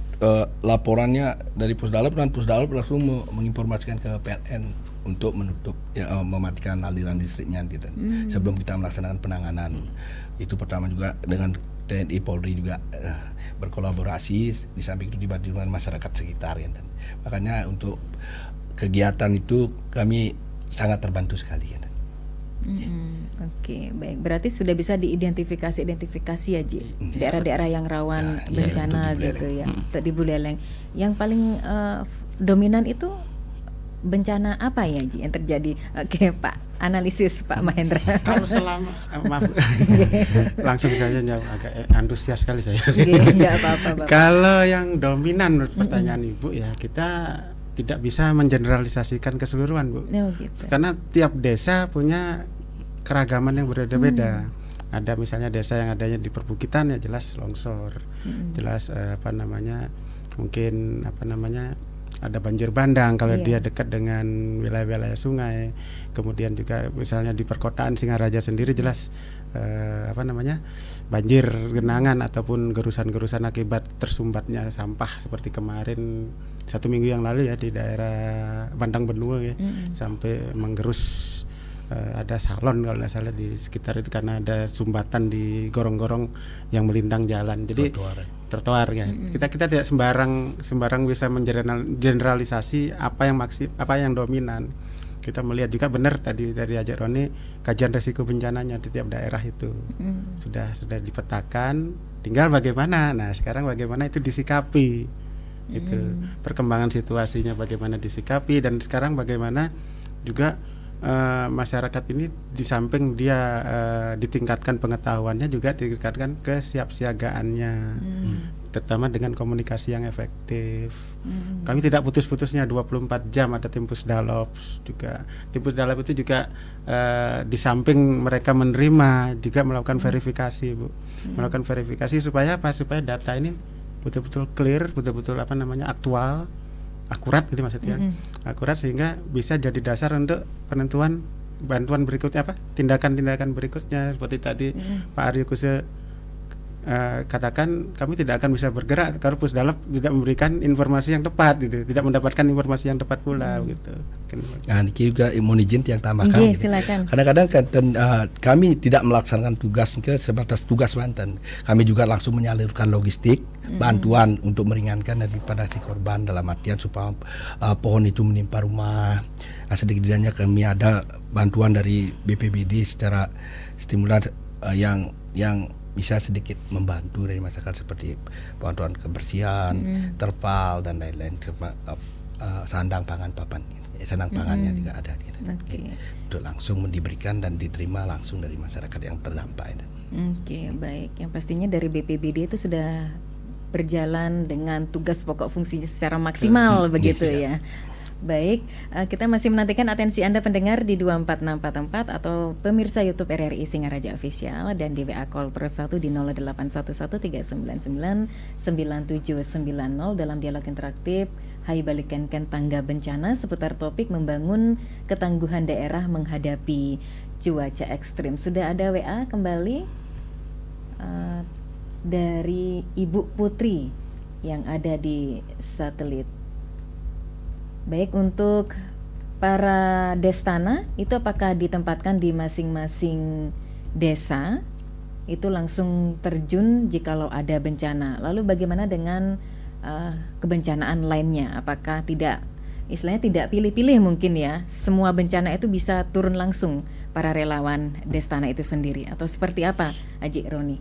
laporannya dari Pusdalop, dan Pusdalop langsung menginformasikan ke PLN untuk menutup mematikan aliran listriknya gitu. Sebelum kita melaksanakan penanganan. Itu pertama, juga dengan TNI Polri juga berkolaborasi, di samping itu dibantu dengan masyarakat sekitar ya. Makanya untuk kegiatan itu kami sangat terbantu sekali ya. Oke, baik. Berarti sudah bisa diidentifikasi ya, Ji, daerah-daerah yang rawan bencana gitu ya, untuk di Buleleng. Yang paling dominan itu bencana apa ya, Ji, yang terjadi? Oke, Pak, analisis Pak Mahendra. Kalau selama maaf, langsung saja jawab, agak antusias sekali saya. Enggak apa-apa, Bapak. Kalau yang dominan menurut pertanyaan Ibu ya, kita tidak bisa mengeneralisasikan keseluruhan, Bu. Gitu. Karena tiap desa punya keragaman yang berbeda-beda. Ada misalnya desa yang adanya di perbukitan ya jelas longsor, jelas mungkin ada banjir bandang kalau dia dekat dengan wilayah-wilayah sungai. Kemudian juga misalnya di perkotaan Singaraja sendiri jelas banjir genangan ataupun gerusan-gerusan akibat tersumbatnya sampah, seperti kemarin 1 minggu yang lalu ya di daerah Bantang Benua ya, sampai menggerus ada salon kalau nggak salah di sekitar itu karena ada sumbatan di gorong-gorong yang melintang jalan. Jadi trotoar ya. Kita tidak sembarang bisa mengeneralisasi apa yang dominan. Kita melihat juga benar tadi dari Ajak Roni, kajian risiko bencananya di tiap daerah itu sudah dipetakan. Tinggal bagaimana. Nah, sekarang bagaimana itu disikapi. Itu perkembangan situasinya bagaimana disikapi, dan sekarang bagaimana juga masyarakat ini di samping dia ditingkatkan pengetahuannya, juga ditingkatkan kesiapsiagaannya, terutama dengan komunikasi yang efektif. Kami tidak putus-putusnya 24 jam ada tim Pusdalop juga. Tim Pusdalop itu juga di samping mereka menerima juga melakukan verifikasi, Bu. Melakukan verifikasi supaya supaya data ini betul-betul clear, betul-betul aktual, akurat gitu maksudnya. Akurat sehingga bisa jadi dasar untuk penentuan bantuan berikutnya, tindakan-tindakan berikutnya seperti tadi Pak Aryo Kuse katakan kami tidak akan bisa bergerak kalau Pusdalab tidak memberikan informasi yang tepat gitu, tidak mendapatkan informasi yang tepat pula gitu. Nah, ini juga mohon izin yang tambahkan. Gitu. Silakan. Kadang-kadang kami tidak melaksanakan tugas ke sebatas tugas Banten. Kami juga langsung menyalurkan logistik, bantuan untuk meringankan daripada si korban dalam artian supaya pohon itu menimpa rumah. Sedikitnya kami ada bantuan dari BPBD secara stimulan yang bisa sedikit membantu dari masyarakat seperti bantuan kebersihan, terpal dan lain-lain, sandang pangan papan, sandang pangannya juga ada. Untuk langsung diberikan dan diterima langsung dari masyarakat yang terdampak. Oke, baik. Yang pastinya dari BPBD itu sudah berjalan dengan tugas pokok fungsinya secara maksimal begitu ya. Baik, kita masih menantikan atensi Anda pendengar di 24644 atau pemirsa YouTube RRI Singaraja Official dan di WA Call Pro 1 di 081139999790 dalam dialog interaktif Hai Balikankan Tangga Bencana seputar topik membangun ketangguhan daerah menghadapi cuaca ekstrim. Sudah ada WA kembali dari Ibu Putri yang ada di satelit. Baik, untuk para destana itu apakah ditempatkan di masing-masing desa itu langsung terjun jikalau ada bencana? Lalu bagaimana dengan kebencanaan lainnya? Apakah tidak, istilahnya tidak pilih-pilih mungkin ya, semua bencana itu bisa turun langsung para relawan destana itu sendiri atau seperti apa, Haji Roni?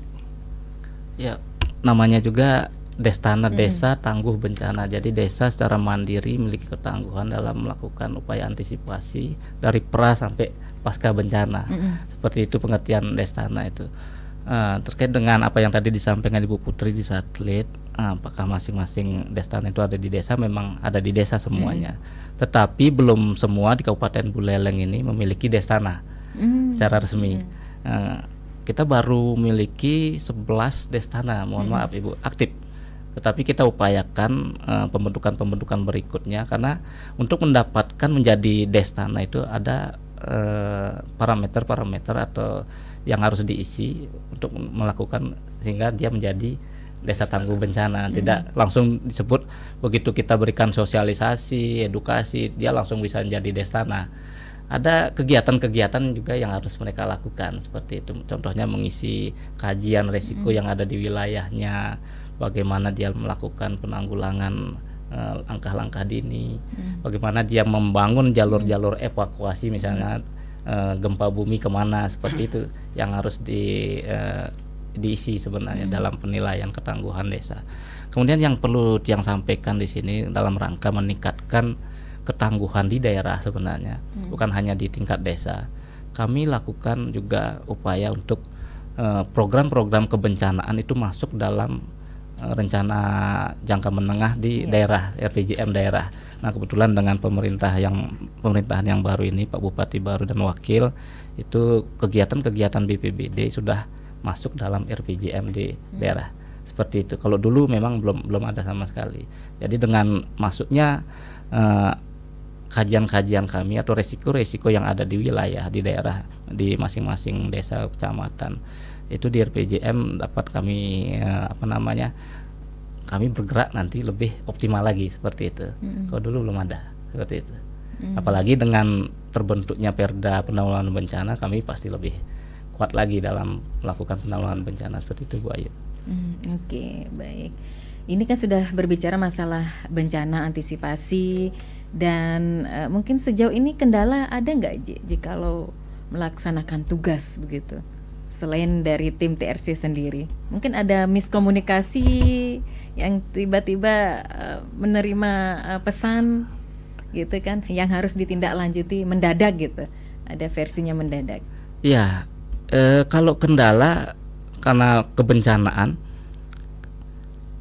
Ya, namanya juga Destana Desa Tangguh Bencana. Jadi desa secara mandiri memiliki ketangguhan dalam melakukan upaya antisipasi dari pra sampai pasca bencana. Seperti itu pengertian Destana itu. Terkait dengan apa yang tadi disampaikan Ibu Putri di satelit, apakah masing-masing Destana itu ada di desa? Memang ada di desa semuanya. Tetapi belum semua di Kabupaten Buleleng ini memiliki Destana secara resmi. Kita baru memiliki 11 Destana, mohon maaf Ibu, aktif. Tetapi kita upayakan pembentukan berikutnya, karena untuk mendapatkan menjadi Destana itu ada parameter-parameter atau yang harus diisi untuk melakukan sehingga dia menjadi desa tangguh bencana. Tidak langsung disebut begitu kita berikan sosialisasi, edukasi, dia langsung bisa menjadi Destana. Ada kegiatan-kegiatan juga yang harus mereka lakukan seperti itu. Contohnya mengisi kajian resiko yang ada di wilayahnya, bagaimana dia melakukan penanggulangan langkah-langkah dini, bagaimana dia membangun jalur-jalur evakuasi misalnya gempa bumi kemana, seperti itu yang harus diisi sebenarnya dalam penilaian ketangguhan desa. Kemudian yang perlu yang sampaikan di sini dalam rangka meningkatkan ketangguhan di daerah sebenarnya, bukan hanya di tingkat desa. Kami lakukan juga upaya untuk program-program kebencanaan itu masuk dalam rencana jangka menengah di daerah, RPJM daerah. Nah, kebetulan dengan pemerintahan yang baru ini, Pak Bupati baru dan wakil, itu kegiatan-kegiatan BPBD sudah masuk dalam RPJM di daerah. Seperti itu. Kalau dulu memang belum ada sama sekali. Jadi dengan masuknya kajian-kajian kami atau resiko-resiko yang ada di wilayah, di daerah, di masing-masing desa, kecamatan, itu di RPJM dapat kami kami bergerak nanti lebih optimal lagi seperti itu. Kalau dulu belum ada seperti itu. Apalagi dengan terbentuknya Perda penanggulangan bencana, kami pasti lebih kuat lagi dalam melakukan penanggulangan bencana seperti itu, Bu Ayu. Oke, baik. Ini kan sudah berbicara masalah bencana, antisipasi, dan mungkin sejauh ini kendala ada nggak jikalau melaksanakan tugas begitu? Selain dari tim TRC sendiri, mungkin ada miskomunikasi yang tiba-tiba menerima pesan gitu kan, yang harus ditindaklanjuti mendadak gitu. Ada versinya mendadak. Ya, kalau kendala karena kebencanaan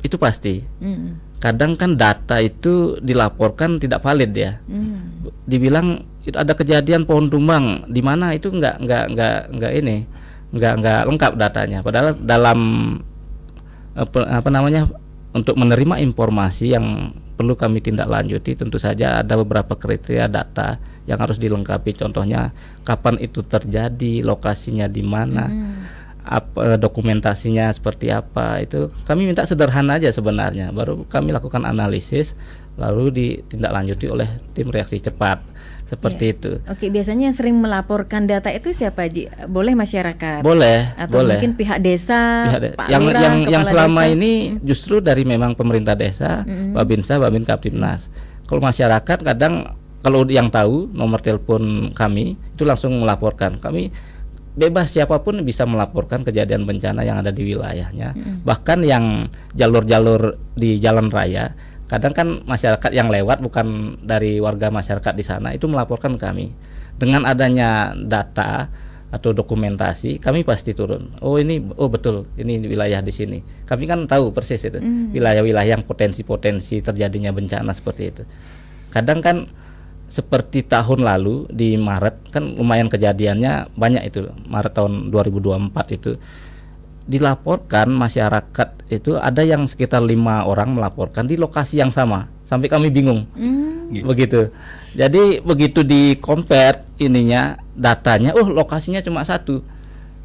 itu pasti. Kadang kan data itu dilaporkan tidak valid ya. Dibilang ada kejadian pohon tumbang di mana, itu nggak lengkap datanya. Padahal dalam untuk menerima informasi yang perlu kami tindak lanjuti, tentu saja ada beberapa kriteria data yang harus dilengkapi. Contohnya kapan itu terjadi, lokasinya di mana, dokumentasinya seperti apa, itu kami minta sederhana aja sebenarnya, baru kami lakukan analisis lalu ditindaklanjuti oleh tim reaksi cepat seperti itu. Oke, biasanya yang sering melaporkan data itu siapa, Ji? Boleh masyarakat? Boleh, atau boleh. mungkin pihak desa, Pak yang Lurah, yang Kepala selama desa? ini justru dari memang pemerintah desa, Babinsa, Babin Kaptimnas. Kalau masyarakat kadang kalau yang tahu nomor telepon kami itu langsung melaporkan. Kami bebas, siapapun bisa melaporkan kejadian bencana yang ada di wilayahnya. Bahkan yang jalur-jalur di jalan raya, kadang kan masyarakat yang lewat bukan dari warga masyarakat di sana itu melaporkan kami. Dengan adanya data atau dokumentasi, kami pasti turun. Oh betul, ini wilayah di sini. Kami kan tahu persis itu wilayah-wilayah yang potensi-potensi terjadinya bencana seperti itu. Kadang kan seperti tahun lalu di Maret kan lumayan kejadiannya banyak itu. Maret tahun 2024 itu dilaporkan masyarakat itu ada yang sekitar 5 orang melaporkan di lokasi yang sama, sampai kami bingung. Begitu. Jadi begitu di compare ininya datanya, lokasinya cuma satu.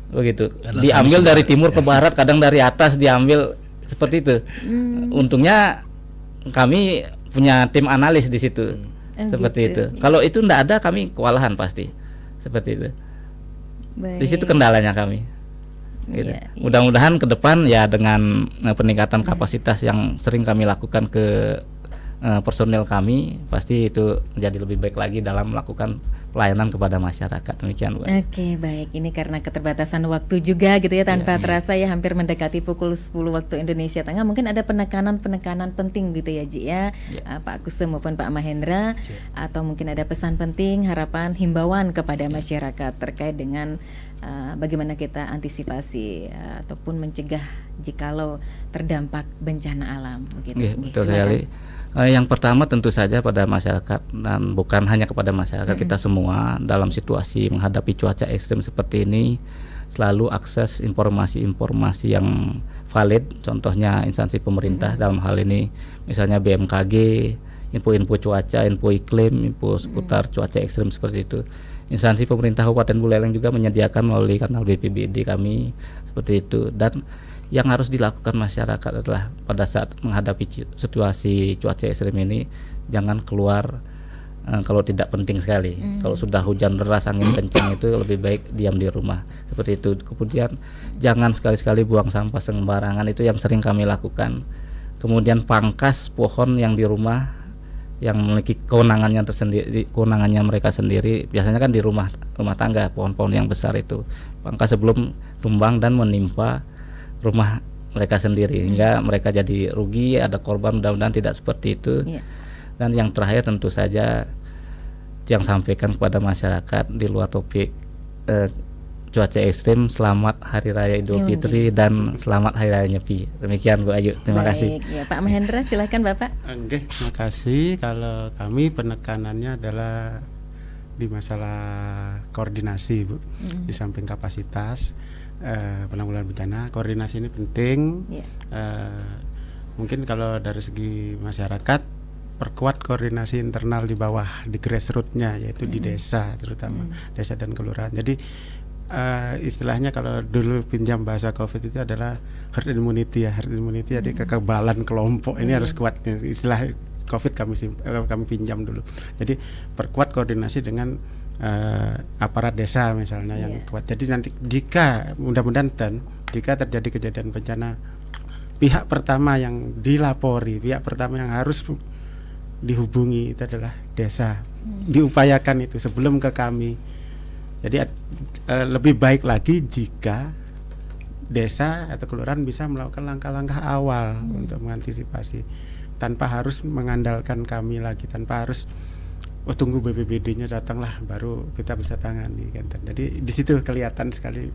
Begitu. Diambil dari timur ke barat, kadang dari atas diambil seperti itu. Untungnya kami punya tim analis di situ. Seperti itu. Kalau itu enggak ada, kami kewalahan pasti. Seperti itu. Baik. Di situ kendalanya kami. Gitu. Mudah-mudahan ke depan ya dengan peningkatan kapasitas yang sering kami lakukan ke personil kami, pasti itu menjadi lebih baik lagi dalam melakukan pelayanan kepada masyarakat. Demikian, Bu. Oke, baik. Ini karena keterbatasan waktu juga gitu ya, tanpa terasa ya hampir mendekati pukul 10 waktu Indonesia Tengah. Mungkin ada penekanan penting gitu ya, Ji ya. Pak Kusum maupun Pak Mahendra, atau mungkin ada pesan penting, harapan, himbauan kepada masyarakat terkait dengan bagaimana kita antisipasi ataupun mencegah jikalau terdampak bencana alam begitu. Betul sekali. Yang pertama tentu saja pada masyarakat, dan bukan hanya kepada masyarakat, kita semua dalam situasi menghadapi cuaca ekstrim seperti ini selalu akses informasi-informasi yang valid, contohnya instansi pemerintah dalam hal ini misalnya BMKG, info-info cuaca, info iklim, info seputar cuaca ekstrim seperti itu. Instansi pemerintah Kabupaten Buleleng juga menyediakan melalui kanal BPBD kami seperti itu. Dan yang harus dilakukan masyarakat adalah pada saat menghadapi situasi cuaca ekstrim ini jangan keluar kalau tidak penting sekali. Kalau sudah hujan deras, angin kencang, itu lebih baik diam di rumah seperti itu. Kemudian jangan sekali-sekali buang sampah sembarangan, itu yang sering kami lakukan. Kemudian pangkas pohon yang di rumah yang memiliki kewenangannya tersendiri, kewenangannya mereka sendiri, biasanya kan di rumah tangga, pohon-pohon yang besar itu pangkas sebelum tumbang dan menimpa rumah mereka sendiri, hingga mereka jadi rugi, ada korban. Mudah-mudahan tidak seperti itu. Dan yang terakhir tentu saja yang sampaikan kepada masyarakat di luar topik cuaca ekstrim, selamat Hari Raya Idul Fitri dan selamat Hari Raya Nyepi. Demikian Bu Ayu, terima kasih. Ya, Pak Mahendra, silakan Bapak. Oke, terima kasih. Kalau kami penekanannya adalah di masalah koordinasi, Bu. Di samping kapasitas penanggulangan bencana, koordinasi ini penting. Mungkin kalau dari segi masyarakat, perkuat koordinasi internal di bawah, di grassroots-nya, yaitu di desa, terutama desa dan kelurahan. Jadi istilahnya kalau dulu pinjam bahasa COVID itu adalah herd immunity ya, herd immunity, jadi kekebalan kelompok ini harus kuat. Istilah COVID kami pinjam dulu. Jadi perkuat koordinasi dengan aparat desa misalnya yang kuat. Jadi nanti jika mudah-mudahan jika terjadi kejadian bencana, pihak pertama yang dilapori, pihak pertama yang harus dihubungi itu adalah desa. Diupayakan itu sebelum ke kami. Jadi lebih baik lagi jika desa atau kelurahan bisa melakukan langkah-langkah awal untuk mengantisipasi, tanpa harus mengandalkan kami lagi, tanpa harus tunggu BPBD-nya datanglah baru kita bisa tangani. Jadi di situ kelihatan sekali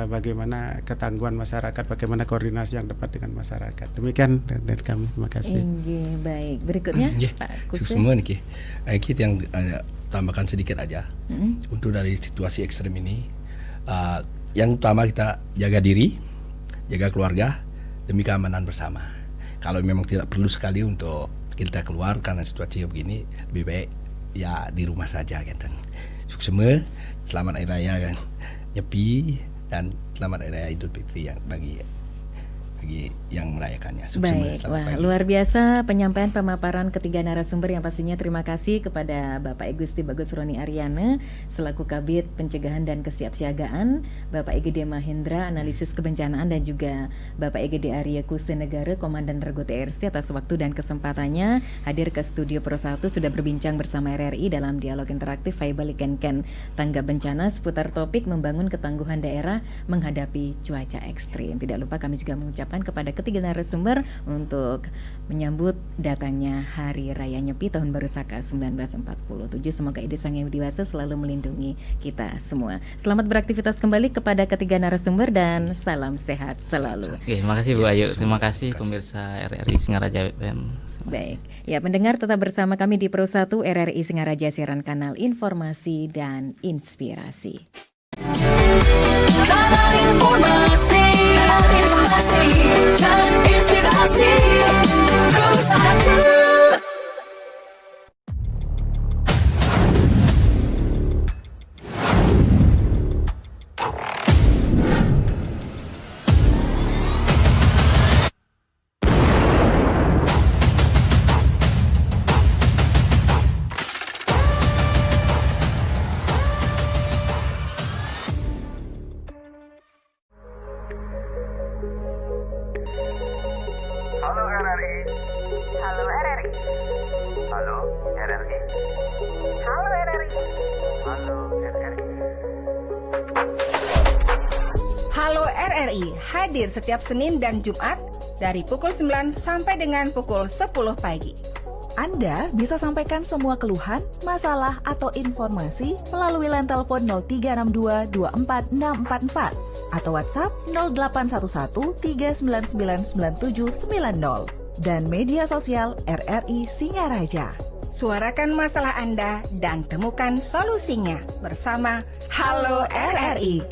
bagaimana ketangguhan masyarakat, bagaimana koordinasi yang tepat dengan masyarakat. Demikian dari kami, terima kasih. Baik, berikutnya Pak Kusum. Semua nih kita yang tambahkan sedikit aja untuk dari situasi ekstrem ini. Yang utama kita jaga diri, jaga keluarga demi keamanan bersama. Kalau memang tidak perlu sekali untuk kita keluar karena situasi begini, lebih baik ya di rumah saja kan. Semua selamat Hari Raya kan Nyepi dan selamat Hari Raya Idul Fitri yang bagi yang merayakannya. Baik, wah luar biasa penyampaian pemaparan ketiga narasumber yang pastinya terima kasih kepada Bapak Igusti Bagus Roni Aryana selaku Kabid Pencegahan dan Kesiapsiagaan, Bapak EGD Mahendra Analisis Kebencanaan, dan juga Bapak EGD Arya Kusenegara Komandan Regu TRC atas waktu dan kesempatannya hadir ke studio Pro 1 sudah berbincang bersama RRI dalam dialog interaktif Faibalik Ken Tanggap Bencana seputar topik membangun ketangguhan daerah menghadapi cuaca ekstrim. Tidak lupa kami juga mengucapkan kepada ketiga narasumber untuk menyambut datangnya Hari Raya Nyepi Tahun Baru Saka 1947. Semoga Ide Sang Yang Dewasa selalu melindungi kita semua. Selamat beraktivitas kembali kepada ketiga narasumber dan salam sehat selalu. Oke, terima kasih Bu Ayu. Terima kasih pemirsa RRI Singaraja FM. Baik, ya pendengar tetap bersama kami di Pro 1 RRI Singaraja, siaran kanal informasi dan inspirasi. Kanal informasi dan inspirasi Pro 1. Halo RRI. Halo RRI. Halo RRI. Halo RRI. Halo RRI. Halo RRI hadir setiap Senin dan Jumat dari pukul 9 sampai dengan pukul 10 pagi. Anda bisa sampaikan semua keluhan, masalah, atau informasi melalui line telepon 0362 24644 atau WhatsApp 0811 399 9790 dan media sosial RRI Singaraja. Suarakan masalah Anda dan temukan solusinya bersama Halo RRI.